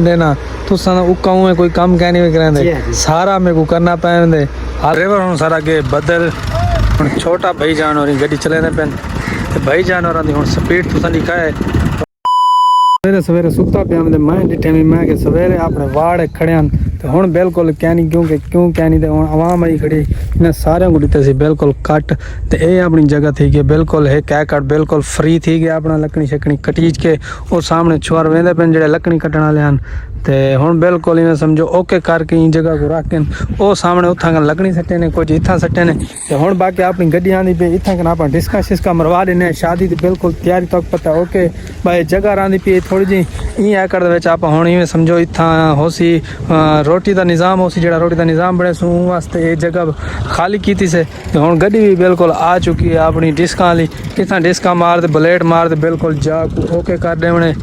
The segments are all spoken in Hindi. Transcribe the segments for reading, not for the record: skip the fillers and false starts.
देना तुसा उका उए कोई काम कहने भी करेंदे सारा मेरे को करना पैंदे ड्राइवर हुन सारा के बदल हुन छोटा भाई जान और गड्डी चलाने पैन ते भाई जान और हुन स्पीड तुसा दी काए सवेरे सवेरे सुता पिया मैं डिठे में मैं के सवेरे अपने वाड़ खड़े हैं तो हुन बिल्कुल कहनी क्यों कहनी ते हुन आवाम आई खड़ी इन्हें सारे को दिते सी बिल्कुल कट ते ए अपनी जगह थी गई बिल्कुल है कै कट बिल्कुल फ्री थी गया अपना लकड़ी शकनी कटीज के वो सामने छुआर वेंदे पेन जेड़े लकड़ी कटण वाले हैं ते हुन बिल्कुल इन्हें समझो ओके करके इन जगह को रखन ओ सामने उथा कन लकड़ी सट्टे ने कुछ इथा सट्टे ने ते हुन बाकी अपनी गड्डी आंदी पे इथा कन अपन डिस्का शिस्का मरवा देने शादी दी बिल्कुल तैयारी तक पता ओके भाई जगह आंदी पे थोड़ी जी ई एकड़ दे विच आप हुन इवें समझो इथा होसी रोटी दा निज़ाम होसी जेड़ा रोटी दा निज़ाम बने सू वास्ते ये जगह खाली कीती से हुन गड्डी भी बिल्कुल आ चुकी है अपनी डिस्का वाली इथा डिस्का मार दे ब्लेड मार दे बिल्कुल जा ओके कर देवने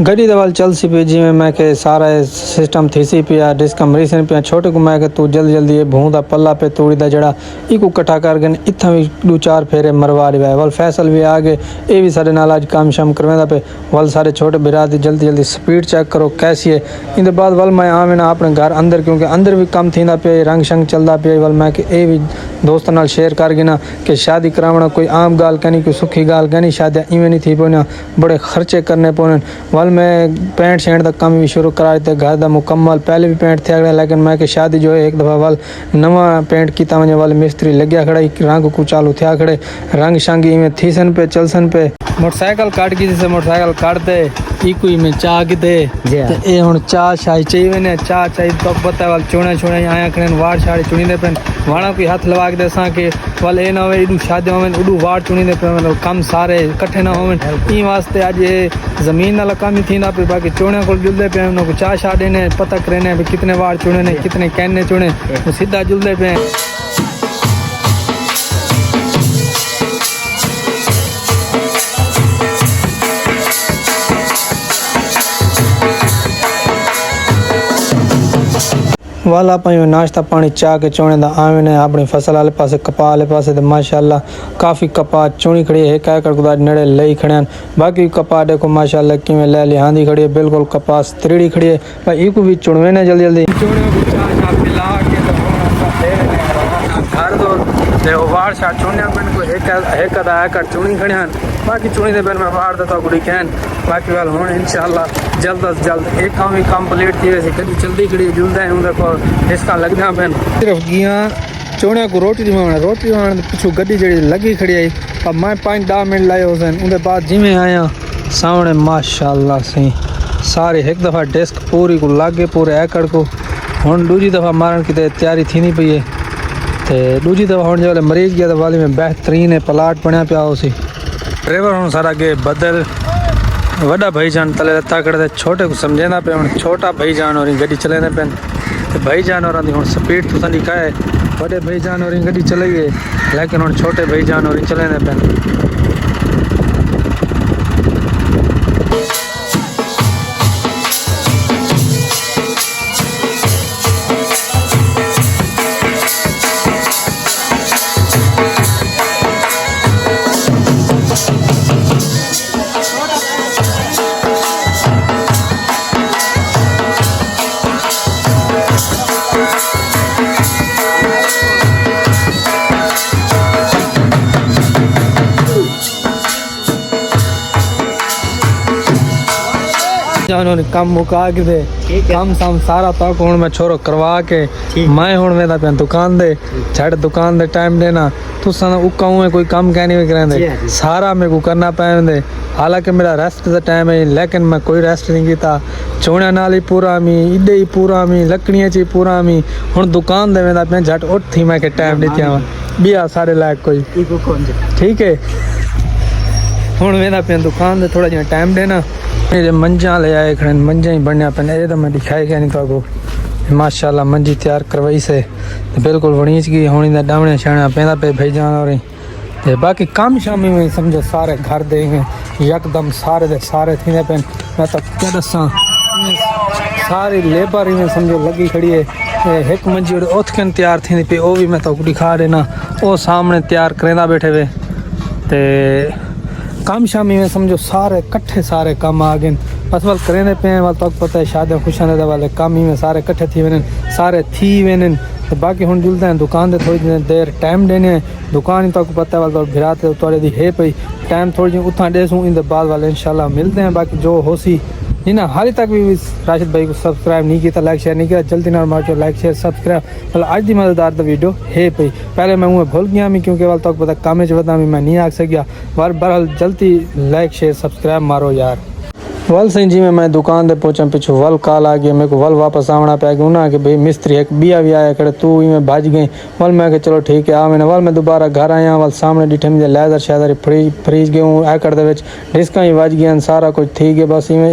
गड्डी दवाल चल सी पी जिमें मैं के सारा सिस्टम थी सी पिया डिस्क मरीसन पिया छोटे को मैं के तू जल्दी जल्दी ये भूं दा पल्ला पे तोड़ी दा जड़ा इको कट्ठा कर गन इत्था भी दो चार फेरे मरवा रहा वल फैसल भी आ गए ये भी सारे नाल आज काम शाम करवेंदा पे वल सारे छोटे बिरा दी जल्दी जल्दी स्पीड चेक करो कैसी है इन बाद वल मैं आवे ना अपने घर अंदर क्योंकि अंदर भी कम थींदा पे रंग शंग चलदा पे वल मैं के ए भी दोस्तों नाल शेयर कर गिना कि शादी करावना कोई आम गाल कहनी कोई सुखी गाल कहनी शादी इवें नहीं थी पोना बड़े खर्चे करने पोन वल मैं पेंट शेंट का काम भी शुरू करा देते घर का मुकम्मल पहले भी पेंट थे अगले लेकिन मैं कि शादी जो है एक दफ़ा वाल नवा पेंट किया वजह वाल मिस्त्री लग्या खड़ा रंग को चालू थे खड़े रंग शंग इवें थी सन पे चल सन पे मोटरसाइकिल काट की जैसे मोटरसाइकिल काटते ई कोई में चाह किते ए हुन चाह शाही चाहिए ने चाह चाहिए तो पता वाल चुने चुने आया खड़े वाड़ शाड़ी चुनी दे पेन वाणा कोई हाथ लगा के दे असां के वाल ए ना होवे इडू शादी होवे उडू वाड़ चुनी दे पे मतलब कम सारे इकट्ठे ना होवे ई वास्ते आज ये जमीन नाल काम ही थींदा पे बाकी चुने को जुलदे पे उनको को चाह शाड़ी ने पता करने भी कितने वाड़ चुने ने कितने कहने चुने वो सीधा जुलदे पे वाला पाई नाश्ता पानी चाह के चोने दा आवे ने अपनी फसल वाले पासे कपा वाले पासे ते माशाल्लाह काफ़ी कपा चुनी खड़ी है क्या कर गुदा नेड़े लई खड़े हैं बाकी कपा देखो माशाल्लाह किवें ले लिहांदी खड़ी है बिल्कुल कपास त्रिड़ी खड़ी है भाई इको भी चुनवे ने जल्दी जल्दी चुने को चाह पिला के तो घर दो ते वार शा चुने बन को एक अदा कर चुनी खड़े हैं बाकी चुनी दे बन में वार देता गुड़ी कहन बाकी वाल हुन इंशाल्लाह जल्द अज जल्द एक काम ही कंप्लीट थी वैसे कभी जल्दी खड़ी जुलदा है उनके को इसका लगना पेन सिर्फ गिया चोने को रोटी पिछू गड्डी जड़ी लगी खड़ी आई अब मैं 5-10 मिनट लाए हुसन उनके बाद जिमें आया सामने माशाल्लाह से सारे एक दफ़ा डेस्क पूरी को लागे पूरे एकड़ को हुन दूजी दफ़ा मारन की तैयारी थी नहीं पई है ते दूजी दफ़ा हुन जो मरीज गया वाली में बेहतरीन है प्लाट बनया पिया उसी ड्राइवर हुन सारा के बदल वड़ा भाई जान तले लत्ता कड़े छोटे को समझेंदा पे हुन छोटा भाई जान और गड्डी चलाने पेन ते भाई जान और हुन स्पीड तो दी काए बड़े भाई जान और गड्डी चलाइए लेकिन हुन छोटे भाई जान और चलाने पेन उन्होंने कम मुका के दे कम शाम सारा तक हूँ मैं छोरो करवा के मैं हूँ वेंदा पे दुकान दे झट दुकान दे टाइम देना तुसा उका हूँ कोई काम कहनी भी करेंदे सारा मेरे को करना पैंदे हालांकि मेरा रेस्ट का टाइम है लेकिन मैं कोई रेस्ट नहीं किया चोणा नाल ही पूरा मी इडे ही पूरा मी लकड़ियाँ ची पूरा मी हूँ दुकान दे वेंदा पे झट उठ थी मैं के टाइम नहीं थिया बिया सारे लायक कोई ठीक है हूँ वेंदा पे दुकान दे थोड़ा जिहा टाइम देना ये मंजा ले आए खड़े मंजा ही बनया पे ये तो मैं दिखाई गया नहीं तो माशाल्लाह मंजी तैयार करवाई से बिल्कुल वणीच की होनी दा डावणे छाणा पेंदा पे भाई जान और ते बाकी काम शामी में समझो सारे घर देंगे यकदम सारे दे सारे थी पे मैं तो क्या दसा सारी लेबर में समझो लगी खड़ी है एक मंजी उथकन तैयार थी पे वो भी मैं तो दिखा देना वो सामने तैयार करेंदा बैठे हुए ते काम शामी में समझो सारे कट्ठे सारे काम आ गए बस वाल करेंदे पे वाल तो पता है शादियां खुशियां दे वाले काम ही में सारे कट्ठे थी वेन सारे थी वेन तो बाकी हुन जुलते हैं दुकान दे थोड़ी देर टाइम देने दुकान ही तो पता है वाल तो भिराते थोड़ी दी है पई टाइम थोड़ी जी उठा देसूँ इन बाद वाले इंशाल्लाह मिलते हैं बाकी जो होसी जी ना हाल तक भी राशिद भाई को सब्सक्राइब नहीं किया लाइक शेयर नहीं किया जल्दी ना मार लाइक शेयर सब्सक्राइब मतलब आज की मजेदार तो वीडियो है पई पहले मैं मुँह भूल गया मैं क्योंकि वाल तक पता काम बता मैं नहीं आ सकिया बहरहाल जल्दी लाइक शेयर सब्सक्राइब मारो यार वल सही जी मैं दुकान दे पहुंचा पिछू वल कॉल आ गया मेरे को वल वापस आवना पै गया उन्हें कि भाई मिस्त्री एक बिया भी आया खड़े तू में भज गई वल मैं चलो ठीक है आ मैंने वल मैं दोबारा घर आया वल सामने डिठे मुझे लैदर शैदर फ्रीज गए हूँ एकड़ दे डिस्का ही वज गया सारा कुछ ठीक है बस इवें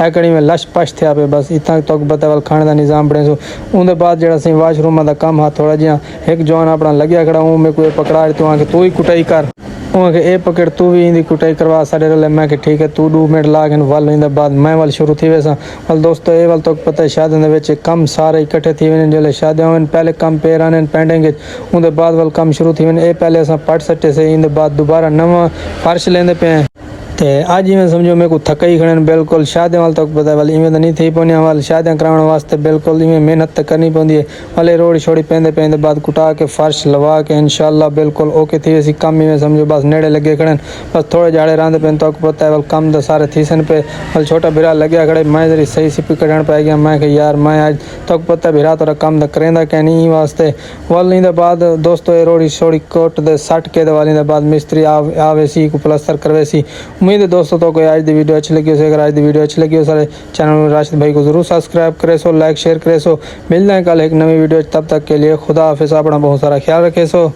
एकड़ी में लश पश थे पे बस इतना तक पता वल खाने का निज़ाम बने सो उनके बाद जो सी वाशरूम का काम हा थोड़ा जिहा एक जवान अपना लग्या खड़ा हूँ मेरे को पकड़ा तू आके तू ही कुटाई कर उनके ए पकड़ तू भी इंदी कुटाई करवा सारे रले मैं कि ठीक है तू 2 मिनट ला के वल इन बाद मैं वल शुरू थी वैसा वल दोस्तों ये वल तो पता है शादियों के कम सारे इकट्ठे थी वे जो शादियां होन पहले कम पेर आने पेंडिंग उनके बाद वल कम शुरू थी वे पहले अस पट सटे से इन बाद दोबारा नवा फर्श लेंदे पे ते आज ही मैं समझो मेरे को थका ही खड़े बिल्कुल शादियों वाल तक पता वाल इवें तो नहीं थी पौनी वाल शादियां कराने वास्ते बिल्कुल इवें मेहनत तो करनी पौंदी है वाले रोड़ी छोड़ी पेंदे पेंदे बाद कुटा के फर्श लवा के इंशाल्लाह बिल्कुल ओके थी वैसी कम ही में समझो बस नेड़े लगे खड़े बस थोड़े जाड़े रांधे पे तो पता है वाल कम तो सारे थी सन पे वाल छोटा बिरा लगे खड़े मैं जरी सही सिपी कढ़न पाई गया मैं कि यार मैं आज तक पता बिरा थोड़ा कम तो करेंदा क्या नहीं वास्ते वाल इन बाद दोस्तों ये रोड़ी छोड़ी कोट दे सट के वाली बाद मिस्त्री आवे सी को प्लस्तर करवे सी उम्मीद है दोस्तों तो कोई आज की वीडियो अच्छी लगी हो अगर आज की वीडियो अच्छी लगी हो सारे चैनल राशिद भाई को जरूर सब्सक्राइब करे सो लाइक शेयर करे सो मिलते हैं कल एक नई वीडियो तब तक के लिए खुदा हाफिज़ अपना बहुत सारा ख्याल रखे सो।